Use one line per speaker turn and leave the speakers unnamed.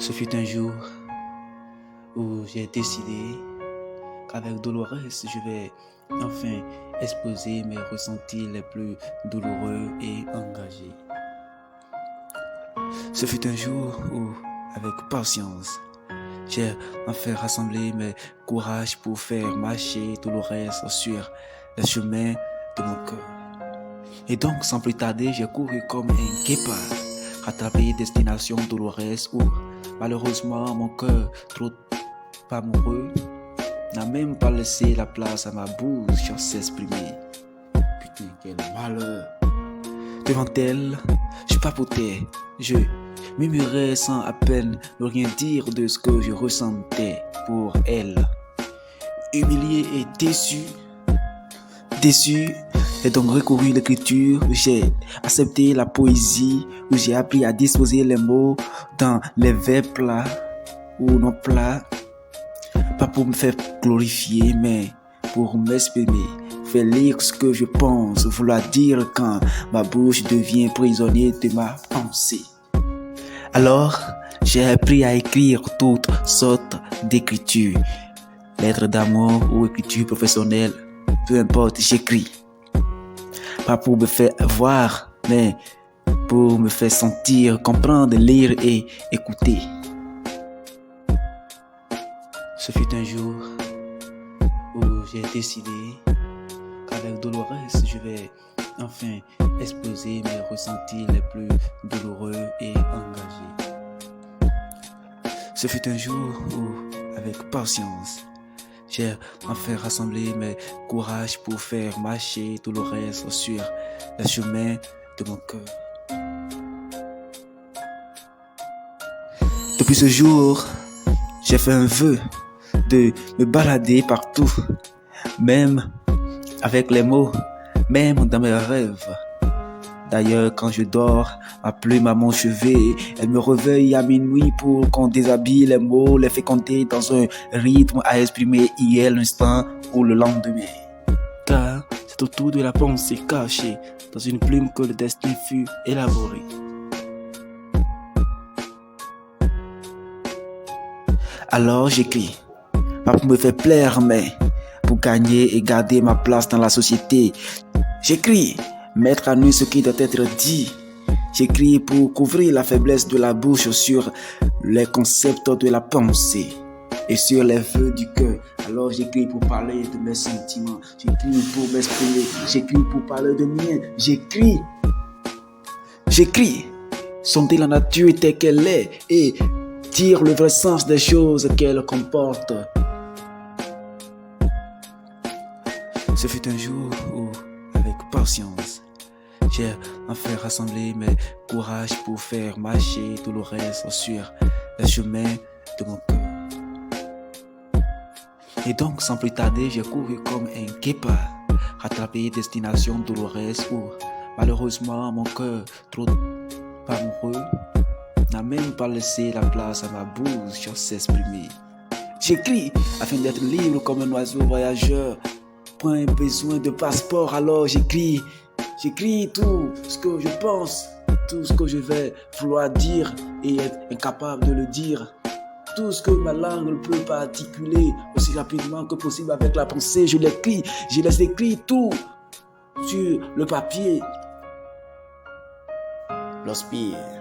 Ce fut un jour où j'ai décidé qu'avec Dolores, je vais enfin exposer mes ressentis les plus douloureux et engagés. Ce fut un jour où, avec patience, j'ai enfin rassemblé mes courages pour faire marcher Dolores sur le chemin de mon cœur. Et donc, sans plus tarder, j'ai couru comme un guépard, rattrapé destination Dolores où, malheureusement, mon cœur, trop amoureux, n'a même pas laissé la place à ma bouche pour s'exprimer. Putain, quel malheur! Devant elle, je papotais, je murmurais sans à peine ne rien dire de ce que je ressentais pour elle. Humilié et déçu, j'ai donc recouru à l'écriture, où j'ai accepté la poésie, où j'ai appris à disposer les mots dans les vers plats ou non plats, pas pour me faire glorifier, mais pour m'exprimer, faire lire ce que je pense, vouloir dire quand ma bouche devient prisonnière de ma pensée. Alors, j'ai appris à écrire toutes sortes d'écritures, lettres d'amour ou écriture professionnelle, peu importe, j'écris. Pas pour me faire voir, mais pour me faire sentir, comprendre, lire et écouter. Ce fut un jour où j'ai décidé qu'avec Dolores, je vais enfin exposer mes ressentis les plus douloureux et engagés. Ce fut un jour où, avec patience, j'ai enfin rassemblé mes courages pour faire marcher Dolores sur le chemin de mon cœur. Depuis ce jour, j'ai fait un vœu de me balader partout, même avec les mots, même dans mes rêves. D'ailleurs, quand je dors, ma plume à mon chevet, elle me réveille à minuit pour qu'on déshabille les mots, les féconder dans un rythme à exprimer hier l'instant ou le lendemain. Car c'est autour de la pensée cachée dans une plume que le destin fut élaboré. Alors j'écris, pas pour me faire plaire, mais pour gagner et garder ma place dans la société. J'écris, mettre à nu ce qui doit être dit. J'écris pour couvrir la faiblesse de la bouche sur les concepts de la pensée et sur les vœux du cœur. Alors j'écris pour parler de mes sentiments, j'écris pour m'exprimer, j'écris pour parler de miens, j'écris, sonder la nature telle qu'elle est et dire le vrai sens des choses qu'elle comporte. Ce fut un jour où, avec patience, j'ai enfin rassemblé mes courages pour faire marcher Dolores sur le chemin de mon cœur. Et donc, sans plus tarder, j'ai couru comme un guépard, rattrapé destination Dolores où, malheureusement, mon cœur, trop amoureux, n'a même pas laissé la place à ma bouche pour s'exprimer. J'écris afin d'être libre comme un oiseau voyageur. Point besoin de passeport, alors j'écris tout ce que je pense, tout ce que je vais vouloir dire et être incapable de le dire. Tout ce que ma langue ne peut pas articuler aussi rapidement que possible avec la pensée, je l'écris, je les écris tout sur le papier. L'Hospire.